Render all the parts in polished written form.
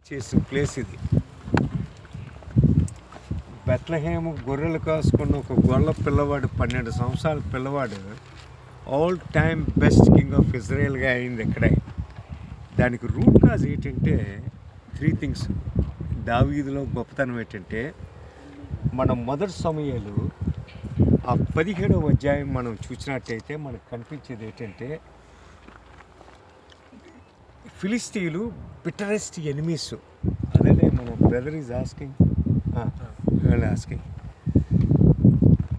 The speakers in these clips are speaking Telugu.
చేసిన ప్లేస్ ఇది. బెత్లెహేము గొర్రెలు కాసుకున్న ఒక గొల్ల పిల్లవాడు, 12 సంవత్సరాల పిల్లవాడు all time best king of ఇజ్రాయెల్గా అయింది ఇక్కడే. దానికి రూట్ కాజ్ ఏంటంటే 3 థింగ్స్. దావీదులో గొప్పతనం ఏంటంటే, మన మొదటి సమయాలు ఆ 17వ అధ్యాయం మనం చూసినట్టయితే మనకు కనిపించేది ఏంటంటే, ఫిలిస్తీన్లు బిటరెస్ట్ ఎనిమీస్. అదే మన brother is asking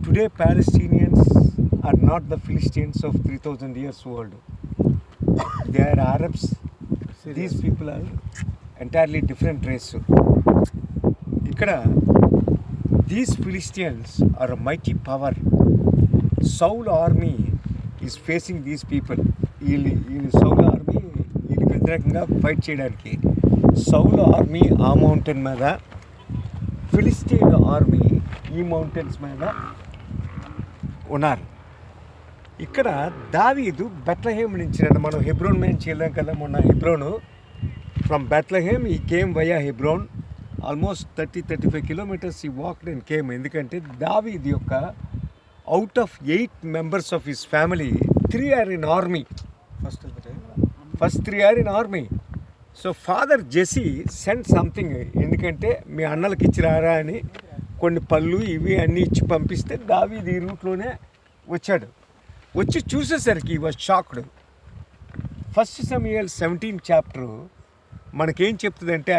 today Palestinians are not the Philistines of 3000 years old. They are Arabs. These people are entirely different race. ఇక్కడ these Philistines are a mighty power. Saul army is facing these people. వీళ్ళు సౌల్ ఆర్మీ వీళ్ళకి వ్యతిరేకంగా ఫైట్ చేయడానికి. సౌల్ ఆర్మీ ఆ మౌంటైన్ మీద, ఫిలిస్తీన్ ఆర్మీ ఈ మౌంటైన్స్ మీద ఉన్నారు. ఇక్కడ దావీదు బెత్లెహేమ్ నుంచి, మనం హెబ్రోన్ మీద చేయలేం కదా మొన్న. Hebron from Bethlehem he came via Hebron, almost 30-35 kilometers he walked and came. ఎందుకంటే దావీదు యొక్క out of 8 members of his family 3 are in army. First 3 are in army. So father Jesse send something, ఎందుకంటే మీ అన్నలకి ఇచ్చిరారా అని కొన్ని పళ్ళు ఇవి అన్నీ ఇచ్చి పంపిస్తే దావీదు ఈ రూట్లోనే వచ్చాడు. వచ్చి చూసేసరికి ఈ వాజ్ షాక్డ్. 1 Samuel 17 chapter మనకేం చెప్తుందంటే,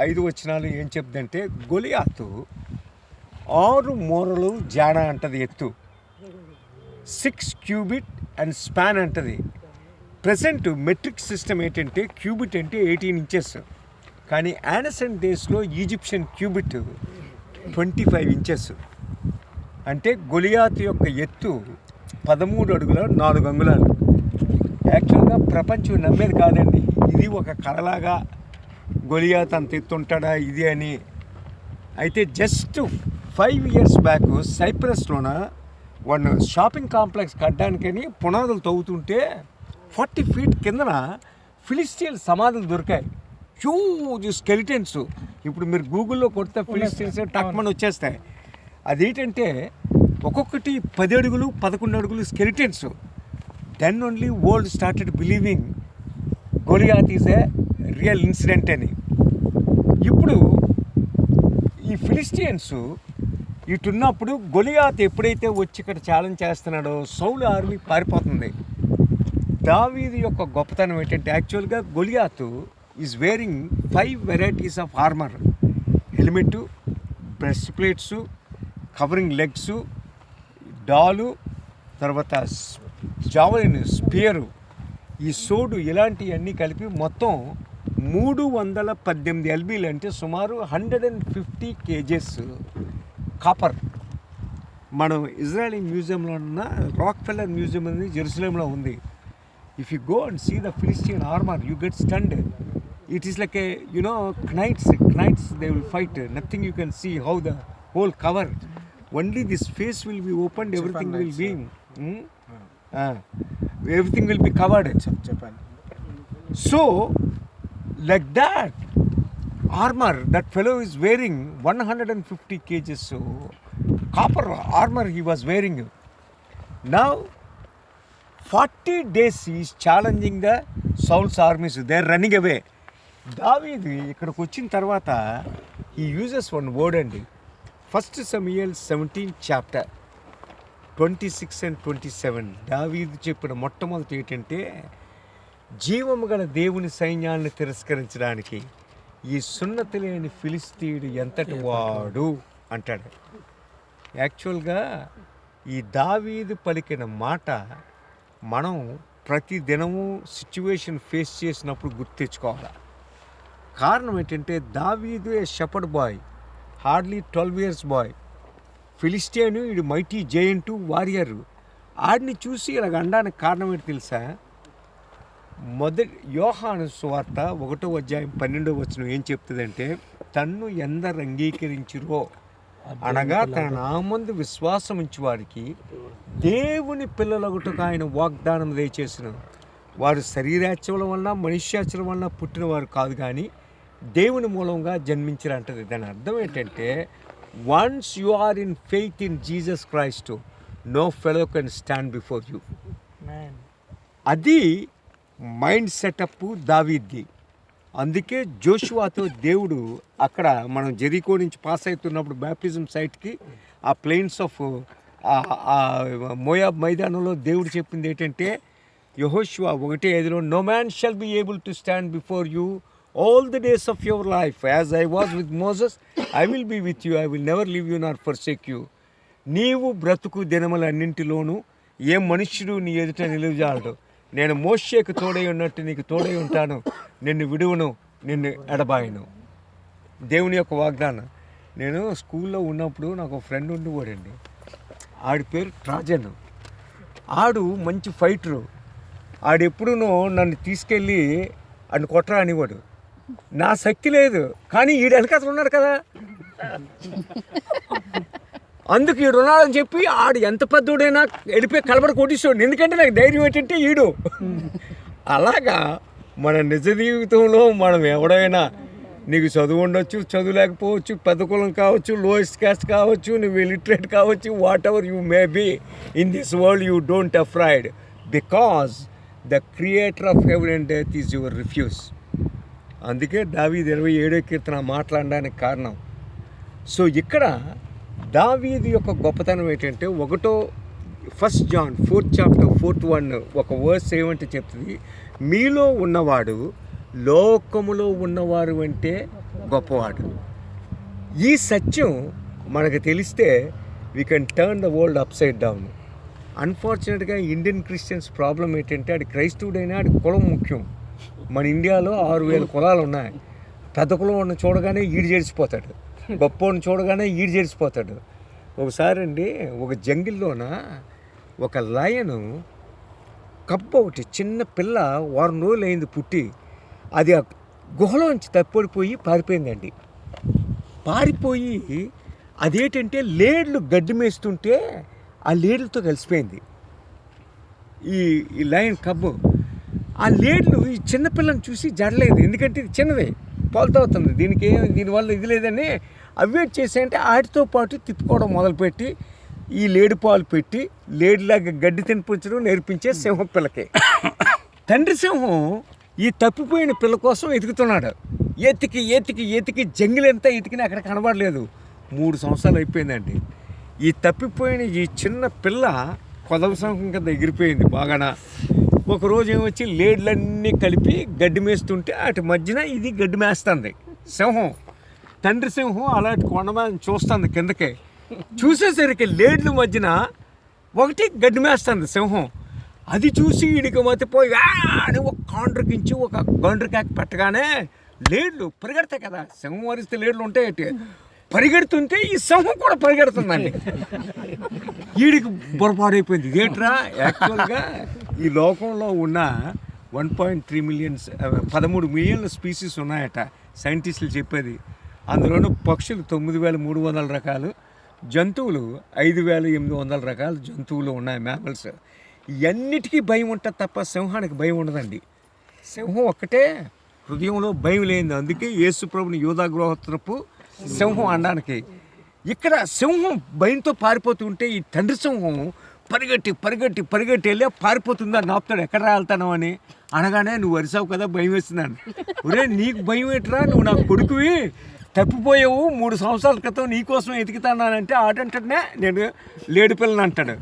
5 వచనాలు ఏం చెప్తుందంటే, గొలియాతు 6 మూరలు జాడ అంటది ఎత్తు, 6 cubit అండ్ స్పాన్ అంటది. ప్రజెంట్ మెట్రిక్ సిస్టమ్ ఏంటంటే క్యూబిట్ అంటే 18 inches, కానీ యానసెంట్ డేస్లో ఈజిప్షియన్ క్యూబిట్ 25 inches. అంటే గొలియాతు యొక్క ఎత్తు 13 అడుగుల 4 అంగుళాలు. యాక్చువల్గా ప్రపంచం నమ్మేది కాదండి, ఇది ఒక కళలాగా గొలియాతు అంత ఎత్తు ఉంటాడా ఇది అని. అయితే జస్ట్ 5 years బ్యాక్ సైప్రస్లోన వన్ షాపింగ్ కాంప్లెక్స్ కట్టడానికని పునాదులు తవ్వుతుంటే 40 feet కిందన ఫిలిస్తీన్ సమాధులు దొరికాయి, హ్యూజ్ స్కెలిటన్స్. ఇప్పుడు మీరు గూగుల్లో కొడితే ఫిలిస్తీన్స్ టక్మని వచ్చేస్తాయి. అదేంటంటే ఒక్కొక్కటి 10 అడుగులు 11 అడుగులు skeletons. Then only world started believing Goliath is a real incident అని. ఇప్పుడు ఈ ఫిలిస్టియన్స్ ఇటున్నప్పుడు గొలియాత్ ఎప్పుడైతే వచ్చి ఇక్కడ ఛాలెంజ్ చేస్తున్నాడో సౌలు ఆర్మీ పారిపోతుంది. దావీదు యొక్క గొప్పతనం ఏంటంటే, యాక్చువల్గా గొలియాతు is wearing 5 varieties of armour: helmet, breast plates, covering legs, డాలు, తర్వాత జావలిన్, స్పియరు, ఈ సోడు, ఇలాంటివన్నీ కలిపి మొత్తం 318 lbలు, అంటే సుమారు 150 kgs కాపర్. మనం ఇజ్రాయలీ మ్యూజియంలో ఉన్న రాక్ఫెల్లర్ మ్యూజియం అనేది జెరూసలేంలో ఉంది. If you go and see the Philistine armor, you get stunned. It is like knights, they will fight. Nothing you can see how the whole cover. Only this face will be opened, everything will be everything will be covered. So, like that armor, that fellow is wearing 150 kgs copper armor he was wearing. Now 40 days he is challenging the Saul's armies. They are running away. దావీదు ఇక్కడికి వచ్చిన తర్వాత he uses one word అండి. 1 Samuel 17 chapter 26 and 27 దావీదు చెప్పిన మొట్టమొదటి ఏంటంటే, జీవము గల దేవుని సైన్యాన్ని తిరస్కరించడానికి ఈ సున్నతి లేని ఫిలిస్తీయుడు ఎంతటి వాడు అంటాడు. యాక్చువల్గా ఈ దావీదు పలికిన మాట మనం ప్రతి దినము సిచ్యువేషన్ ఫేస్ చేసినప్పుడు గుర్తు తెచ్చుకోవాలి. కారణం ఏంటంటే, దావీదు a shepherd boy, hardly 12 years boy. Philistine ఇది మైటీ జైంటు వారియర్. ఆడిని చూసి ఇలాగ అనడానికి కారణం ఏంటి తెలుసా? యోహాను సువార్త 1వ అధ్యాయం 12వ వచనం ఏం చెప్తుందంటే, తన్ను ఎందరు అంగీకరించిరో అనగా తన నామందు విశ్వాసం ఉంచి వారికి దేవుని పిల్లలగుటకు ఆయన వాగ్దానం దయచేసిన వారు శరీరాచలం వలన మనుష్యాచలం వలన పుట్టిన వారు కాదు, కానీ దేవుని మూలంగా జన్మించారంటది. దాని అర్థం ఏంటంటే once you are in faith in Jesus Christ, no fellow can stand before you. అది మైండ్ సెటప్ దావీద్ది. అందుకే జోషువాతో దేవుడు అక్కడ మనం జెరికో నుంచి పాస్ అవుతున్నప్పుడు బ్యాప్టిజం సైట్కి ఆ ప్లెయిన్స్ ఆఫ్ మోయాబ్ మైదానంలో దేవుడు చెప్పింది ఏంటంటే యెహోషువ 1:5, no man shall be able to stand before you all the days of your life, as I was with Moses I will be with you, I will never leave you not forsake you. నీవు బ్రతుకు దినములన్నింటిలోనూ ఏ మనుష్యుడు నీ ఎదుట నిలువజాలడు. నేను మోషేకు తోడై ఉన్నట్టు నీకు తోడై ఉంటాను, నిన్ను విడువను, నిన్ను ఎడబాయను. దేవుని యొక్క వాగ్దానం. నేను స్కూల్లో ఉన్నప్పుడు నాకు ఒక ఫ్రెండ్ ఉండేవాడండి. ఆడి పేరు ట్రాజన్. ఆడు మంచి ఫైటరు. ఆడెప్పుడూ నన్ను తీసుకెళ్ళి అన్ని కొట్టరా అనేవాడు. నా శక్తి లేదు, కానీ ఈడు వెనకాతలు ఉన్నాడు కదా, అందుకు ఈడు ఉన్నాడని చెప్పి ఆడు ఎంత పెద్దోడైనా వెళ్ళిపోయి కలబడి కొట్టిస్తాడు. ఎందుకంటే నాకు ధైర్యం ఏంటంటే ఈడు. అలాగా మన నిజ జీవితంలో మనం ఎవడైనా, నీకు చదువు ఉండొచ్చు, చదువు లేకపోవచ్చు, పెద్ద కులం కావచ్చు, లోయెస్ట్ క్యాస్ట్ కావచ్చు, నువ్వు ఇలిటరేట్ కావచ్చు, whatever you may be in this world, you don't afraid because the creator of heaven and death is your refuge. అందుకే దావీదు 27వ కీర్తన మాట్లాడడానికి కారణం. సో ఇక్కడ దావీదు యొక్క గొప్పతనం ఏంటంటే 1 జాన్ 4th chapter 4th 1 ఒక వర్స్ ఏమంటే చెప్తుంది, మీలో ఉన్నవాడు లోకములో ఉన్నవారు అంటే గొప్పవాడు. ఈ సత్యం మనకు తెలిస్తే we can turn the world upside down. అన్ఫార్చునేట్గా ఇండియన్ క్రిస్టియన్స్ ప్రాబ్లం ఏంటంటే ఆడి క్రైస్తవుడైనా ఆడి కులం ముఖ్యం. మన ఇండియాలో 6,000 కులాలు ఉన్నాయి. పెద్ద కులం ఉన్న చూడగానే ఈడు చేసిపోతాడు, గొప్పని చూడగానే ఈడు చేసిపోతాడు. ఒకసారి అండి ఒక జంగిల్లోన ఒక లయను కప్ప ఒకటి చిన్న పిల్ల 1 వారం రోజులు అయింది పుట్టి, అది ఆ గుహలోంచి తప్పిపోయి పారిపోయిందండి. పారిపోయి అదేంటంటే లేడ్లు గడ్డి మేస్తుంటే ఆ లేడ్లతో కలిసిపోయింది ఈ లయన్ కబ్బు. ఆ లేడ్లు ఈ చిన్నపిల్లని చూసి జడలేదు, ఎందుకంటే ఇది చిన్నది పాలుతో అవుతుంది, దీనివల్ల ఇది లేదని అవేట్ చేసాయంటే వాటితో పాటు తిప్పుకోవడం మొదలుపెట్టి ఈ లేడి పాలు పెట్టి లేడిలాగా గడ్డి తినిపించడం నేర్పించే సింహం పిల్లకి. తండ్రి సింహం ఈ తప్పిపోయిన పిల్ల కోసం ఎతుకుతున్నాడు. ఎతికి ఎతికి ఎతికి జంగిలంతా ఎతికినా అక్కడ కనబడలేదు. 3 సంవత్సరాలు అయిపోయిందండి. ఈ తప్పిపోయిన ఈ చిన్న పిల్ల కొదవ సింహం కింద ఎగిరిపోయింది బాగానా. ఒకరోజు ఏమొచ్చి లేడ్లన్నీ కలిపి గడ్డి మేస్తుంటే అటు మధ్యన ఇది గడ్డి మేస్తుంది సింహం. తండ్రి సింహం అలాంటి కొండ మీద చూస్తుంది కిందకే. చూసేసరికి లేడ్ల మధ్యన ఒకటి గడ్డి మేస్తుంది సింహం. అది చూసి వీడికి మతిపోయి అని ఒక కాండ్రకించి ఒక గండ్రకాకి పెట్టగానే లేడ్లు పరిగెడతాయి కదా, సింహం వరిస్తే లేడ్లు ఉంటాయి, పరిగెడుతుంటే ఈ సింహం కూడా పరిగెడుతుందండి. వీడికి పొరపాడైపోయింది. ఇదేంట్రా, యాక్చువల్గా ఈ లోకంలో ఉన్న 1.3 మిలియన్స్ 13 మిలియన్ల స్పీసీస్ ఉన్నాయట సైంటిస్టులు చెప్పేది. అందులోనూ పక్షులు 9,300 రకాలు, జంతువులు 5,800 రకాల జంతువులు ఉన్నాయి, మ్యామల్స్. ఇవన్నిటికీ భయం ఉంటుంది తప్ప సింహానికి భయం ఉండదండి. సింహం ఒక్కటే హృదయంలో భయం లేనిది. అందుకే యేసు ప్రభుని యూదా గృహత్రపు సింహం అనడానికి. ఇక్కడ సింహం భయంతో పారిపోతుంటే ఈ తండ్రి సింహం పరిగెట్టి పరిగెట్టి పరిగెట్టి వెళ్ళి పారిపోతుందా నాపుతాడు, ఎక్కడ వెళ్తాను అని అనగానే నువ్వు వరిసావు కదా భయం వేస్తున్నాను. ఒరే నీకు భయం ఏంట్రా, నువ్వు నా కొడుకువి, తప్పిపోయావు, 3 సంవత్సరాల క్రితం నీకోసం ఎతికితానంటే ఆటంటే నేను లేడి పిల్లని అంటాడు.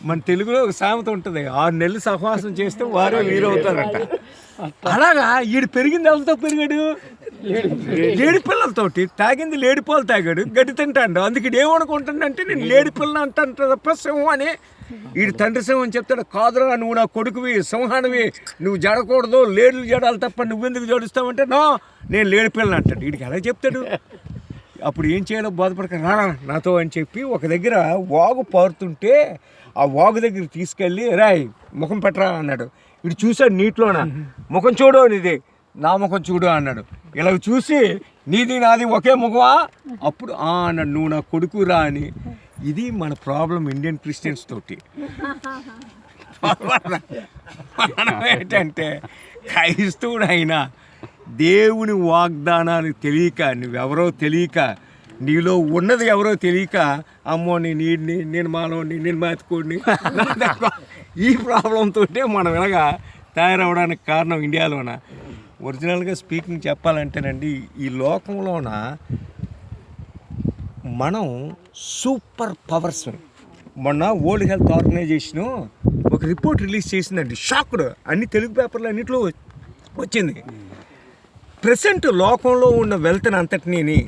మన తెలుగులో ఒక సామెత ఉంటుంది, 6 నెలలు సహవాసం చేస్తే వారే వీరవుతారంట. అలాగా ఈడు పెరిగింది ఎవరితో పెరిగాడు, లేడి పిల్లలతోటి. తాగింది లేడి పాలు తాగాడు, గడ్డి తింటాడు. అందుకు ఏమనుకుంటాడంటే నేను లేడి పిల్లని అంటాను తప్ప సింహం అని. వీడి తండ్రి సింహం చెప్తాడు, కాదురా నువ్వు నా కొడుకువి, సింహానివి, నువ్వు జడకూడదు, లేడులు జడాలి తప్ప నువ్వెందుకు జడుస్తావంటే నో నేను లేడి పిల్లని అంటాడు. వీడికి ఎలా చెప్తాడు? అప్పుడు ఏం చేయాలో బాధపడక రానా నాతో అని చెప్పి ఒక దగ్గర వాగు పారుతుంటే ఆ వాగు దగ్గర తీసుకెళ్ళి రాయ్ ముఖం పెట్టరా అన్నాడు. వీడు చూశాడు నీటిలోన, ముఖం చూడు నీది, నా ముఖం చూడు అన్నాడు. ఇలా చూసి నీది నాది ఒకే ముఖమా? అప్పుడు అన్నాడు, నువ్వు నా కొడుకురా అని. ఇది మన ప్రాబ్లం ఇండియన్ క్రిస్టియన్స్ తోటి. మనం ఏంటంటే క్రైస్తవుడు అయినా దేవుని వాగ్దానాలు తెలియక, నువ్వెవరో తెలియక, నీలో ఉన్నది ఎవరో తెలియక, అమ్మో నేను మానవుడిని, నేను మాతుకోడిని, ఈ ప్రాబ్లంతో మనం ఇలాగా తయారవడానికి కారణం ఇండియాలోన. ఒరిజినల్గా స్పీకింగ్ చెప్పాలంటేనండి, ఈ లోకంలోన మనం సూపర్ పవర్స్. మొన్న వరల్డ్ హెల్త్ ఆర్గనైజేషను ఒక రిపోర్ట్ రిలీజ్ చేసిందండి. షాక్డ్, అన్ని తెలుగు పేపర్లు అన్నింటిలో వచ్చింది. ప్రెసెంట్ లోకంలో ఉన్న వెల్త్ని అంతటినీ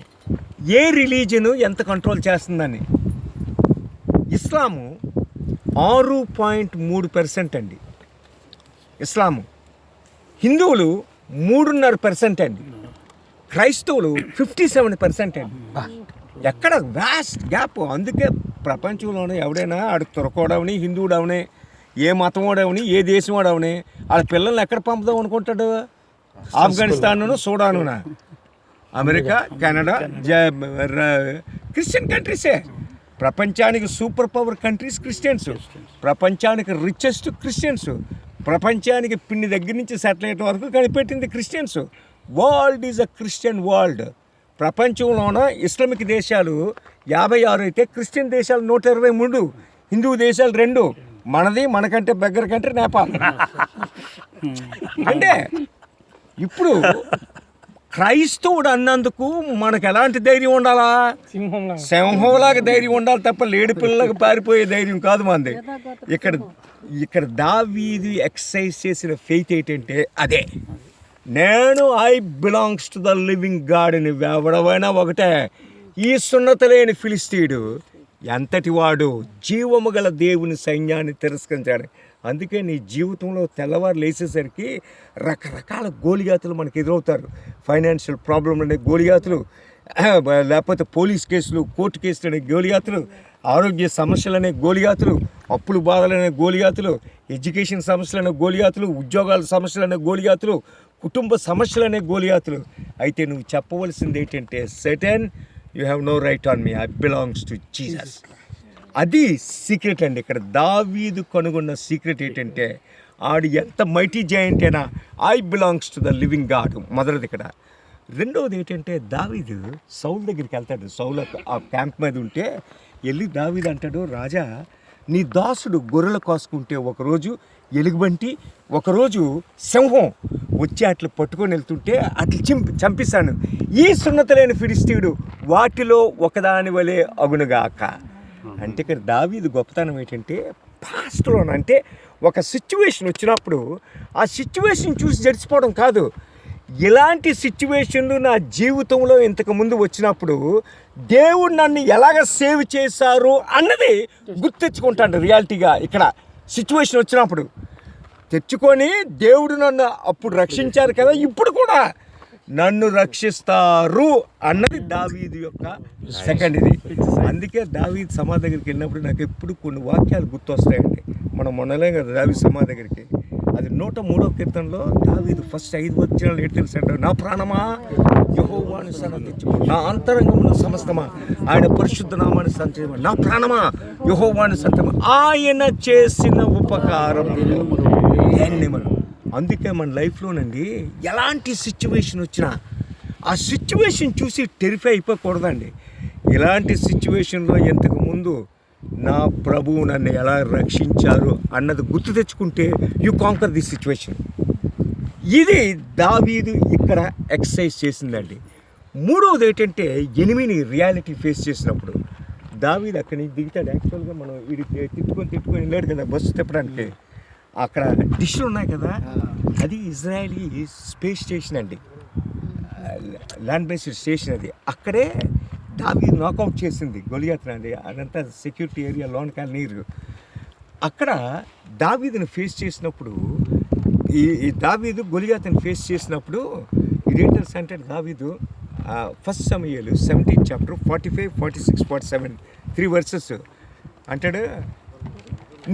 ఏ రిలీజను ఎంత కంట్రోల్ చేస్తుందని. ఇస్లాము 6.3% అండి ఇస్లాము. హిందువులు 3.5% అండి. క్రైస్తవులు 57% అండి. ఎక్కడ వ్యాస్ట్ గ్యాప్. అందుకే ప్రపంచంలోనే ఎవడైనా ఆడు తురకోడవని, హిందువుడవని, ఏ మతం వాడవని, ఏ దేశం వాడవని, వాళ్ళ పిల్లల్ని ఎక్కడ పంపుదాం అనుకుంటాడు? ఆఫ్ఘనిస్తాను, సూడానునా, అమెరికా, కెనడా, క్రిస్టియన్ కంట్రీసే. ప్రపంచానికి సూపర్ పవర్ కంట్రీస్ క్రిస్టియన్స్, ప్రపంచానికి రిచెస్ట్ క్రిస్టియన్స్, ప్రపంచానికి పిండి దగ్గర నుంచి శాటిలైట్ వరకు కనిపెట్టింది Christians. World is a Christian world. ప్రపంచంలోన ఇస్లామిక్ దేశాలు 56 అయితే క్రిస్టియన్ దేశాలు 123, హిందూ దేశాలు 2. మనది మనకంటే దగ్గర కంటే నేపాల్. అంటే ఇప్పుడు క్రైస్తవుడు అన్నందుకు మనకు ఎలాంటి ధైర్యం ఉండాలా? సింహంలాగా ధైర్యం ఉండాలి తప్ప లేడి పిల్లలకు పారిపోయే ధైర్యం కాదు మనది. ఇక్కడ దావీదు ఎక్సర్సైజ్ చేసిన ఫెయిత్ ఏంటంటే అదే, నేను I belongs to the living God అని. ఎవడవైనా ఒకటే. ఈ సున్నత లేని ఫిలిస్తీయుడు ఎంతటి వాడు? జీవము గల దేవుని సైన్యాన్ని తిరస్కరించాడు. అందుకే నీ జీవితంలో తెల్లవారు లేచేసరికి రకరకాల గోలిగాతులు మనకు ఎదురవుతారు. ఫైనాన్షియల్ ప్రాబ్లం అనే గోలిగాతులు, లేకపోతే పోలీస్ కేసులు, కోర్టు కేసులు అనే గోలిగాతులు, ఆరోగ్య సమస్యలు అనే గోలిగాతులు, అప్పులు బాధలు అనే గోలిగాతులు, ఎడ్యుకేషన్ సమస్యలు అనే గోలిగాతులు, ఉద్యోగాల సమస్యలు అనే గోలిగాతులు, కుటుంబ సమస్యలు అనే గోలిగాతులు. అయితే నువ్వు చెప్పవలసింది ఏంటంటే, Satan you have no right on me, I belongs to Jesus. అది సీక్రెట్ అండి. ఇక్కడ దావీదు కనుగొన్న సీక్రెట్ ఏంటంటే, ఆడు ఎంత మైటీ జాయింట్ అయినా I belongs to the living God. మొదటిది ఇక్కడ. రెండవది ఏంటంటే, దావీదు సౌలు దగ్గరికి వెళ్తాడు. సౌలు ఆ క్యాంప్ మీద ఉంటే వెళ్ళి దావీదు అంటాడు, రాజా నీ దాసుడు గొర్రెలు కాసుకుంటే ఒకరోజు ఎలుగుబంటి, ఒకరోజు సింహం వచ్చి అట్లా పట్టుకొని వెళ్తుంటే అట్లా చంపిస్తాను. ఈ సున్నత లేని ఫిలిస్తీయుడు వాటిలో ఒకదాని వలె అగునుగాక. అంటే ఇక్కడ దావీదు గొప్పతనం ఏంటంటే, పాస్ట్లో అంటే ఒక సిచ్యువేషన్ వచ్చినప్పుడు ఆ సిచ్యువేషన్ చూసి జడిచిపోవడం కాదు. ఇలాంటి సిచ్యువేషన్లు నా జీవితంలో ఇంతకుముందు వచ్చినప్పుడు దేవుడు నన్ను ఎలాగ సేవ్ చేశారు అన్నది గుర్తెచ్చుకుంటాను. రియాలిటీగా ఇక్కడ సిచ్యువేషన్ వచ్చినప్పుడు తెచ్చుకొని, దేవుడు నన్ను అప్పుడు రక్షించారు కదా, ఇప్పుడు కూడా నన్ను రక్షిస్తారు అన్నది దావీదు యొక్క సెకండ్ ఇది. అందుకే దావీదు సమాధి దగ్గరికి వెళ్ళినప్పుడు నాకు ఎప్పుడు కొన్ని వాక్యాలు గుర్తొస్తాయండి. మనం మొన్నలే కదా దావీదు సమాధి దగ్గరికి. అది 103వ కీర్తనలో దావీదు ఫస్ట్ 5 వచనాలు ఏంటి తెలుసు అంటే, నా ప్రాణమా యెహోవాను సన్నతించుము, నా అంతరంగమున సమస్తమా ఆయన పరిశుద్ధ నామాన్ని సంచరించుము, నా ప్రాణమా యెహోవాను సంతమ, ఆయన చేసిన ఉపకారం మనం. అందుకే మన లైఫ్లోనండి ఎలాంటి సిచ్యువేషన్ వచ్చినా ఆ సిచ్యువేషన్ చూసి టెరిఫై అయిపోకూడదండి. ఇలాంటి సిచ్యువేషన్లో ఇంతకుముందు నా ప్రభువు నన్ను ఎలా రక్షించారు అన్నది గుర్తు తెచ్చుకుంటే యు కాంకర్ ది సిచ్యువేషన్. ఇది దావీదు ఇక్కడ ఎక్సర్సైజ్ చేసిందండి. మూడవది ఏంటంటే, ఎనిమిని రియాలిటీ ఫేస్ చేసినప్పుడు దావీదు అక్కడి నుంచి దిగుతాడు. యాక్చువల్గా మనం వీడి తిట్టుకొని వెళ్ళాడు కదా బస్సు తిప్పడానికి. అక్కడ డిష్లు ఉన్నాయి కదా, అది ఇజ్రాయలీ స్పేస్ స్టేషన్ అండి, ల్యాండ్ బేస్డ్ స్టేషన్ అది. అక్కడే దావీదు నాకౌట్ చేసింది గొలియాత్ అండి. అదంతా సెక్యూరిటీ ఏరియా, లోన్ నీరు. అక్కడ దావీదుని ఫేస్ చేసినప్పుడు, ఈ దావీదు గొలియాతుని ఫేస్ చేసినప్పుడు ఇదేంటి అంటే, దావీదు ఫస్ట్ సమూయేలు 17th chapter 45, 46, 47 3 verses అంటాడు,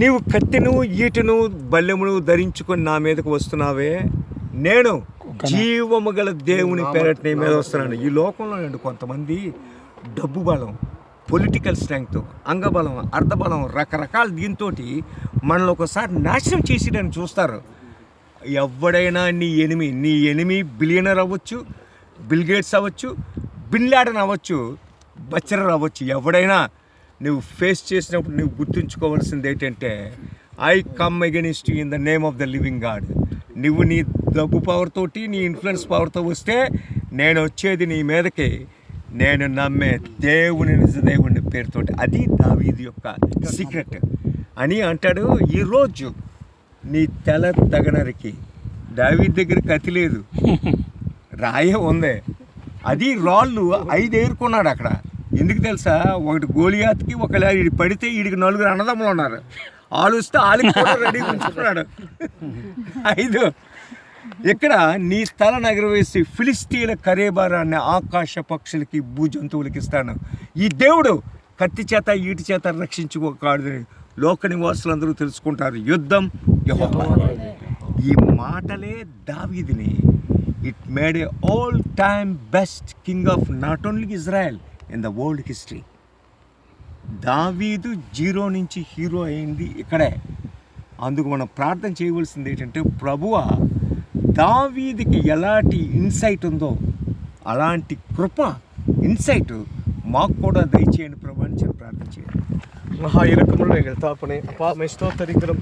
నీవు కత్తిను ఈటును బల్లెమును ధరించుకొని నా మీదకు వస్తున్నావే, నేను జీవము గల దేవుని పేరట నీ మీద వస్తున్నాను. ఈ లోకంలో అండి కొంతమంది డబ్బు బలం, పొలిటికల్ స్ట్రెంగ్త్, అంగబలం, అర్ధబలం, రకరకాల దీంతో మనల్ని ఒకసారి నాశనం చేసేయడానికి చూస్తారు. ఎవడైనా నీ ఎనిమి బిలియనర్ అవ్వచ్చు, బిల్ గేట్స్ అవ్వచ్చు, బిన్ లాడెన్ అవ్వచ్చు, బచ్చరర్ అవ్వచ్చు, ఎవడైనా నువ్వు ఫేస్ చేసినప్పుడు నువ్వు గుర్తుంచుకోవాల్సింది ఏంటంటే I come against you in the name of the living God. నువ్వు నీ డబ్బు పవర్ తోటి, నీ ఇన్ఫ్లుయెన్స్ పవర్తో వస్తే నేను వచ్చేది నీ మీదకి నేను నమ్మే దేవుని నిజదేవుని పేరుతోటి. అది దావీదు యొక్క సీక్రెట్ అని అంటాడు. ఈరోజు నీ తెల తగనరికి దావీదు దగ్గర కత్తి లేదు, రాయే ఉంది. అది రాళ్ళు 5 ఏరుకున్నాడు అక్కడ. ఎందుకు తెలుసా? ఒకటి గోలియాత్కి, ఒకవేళ వీడి పడితే వీడికి 4 అన్నదమ్ములు ఉన్నారు, వాళ్ళు వస్తే వాళ్ళకి కూడా రెడీ ఉంచుకున్నాడు 5. ఇక్కడ నీ తల నగరవేసి ఫిలిస్తీన్ల కరేబారాన్ని ఆకాశ పక్షులకి భూజంతువులకి ఇస్తాను. ఈ దేవుడు కత్తి చేత ఈటి చేత రక్షించుకోకాడు, లోక నివాసులందరూ తెలుసుకుంటారు యుద్ధం యెహోవా. ఈ మాటలే దావీదుని it made A all time best king of not only Israel in the world history. దావీదు 0 నుంచి హీరో అయింది ఇక్కడే. అందుకు మనం ప్రార్థన చేయవలసింది ఏంటంటే, ప్రభువా దావీదుకి ఎలాంటి ఇన్సైట్ ఉందో అలాంటి కృప, ఇన్సైట్ మాకు కూడా దయచేయండి ప్రభు అని చెప్పి ప్రార్థన చేయండి. మహా ఇరకములు ఎగతాపనే అపా మే స్తోత్రం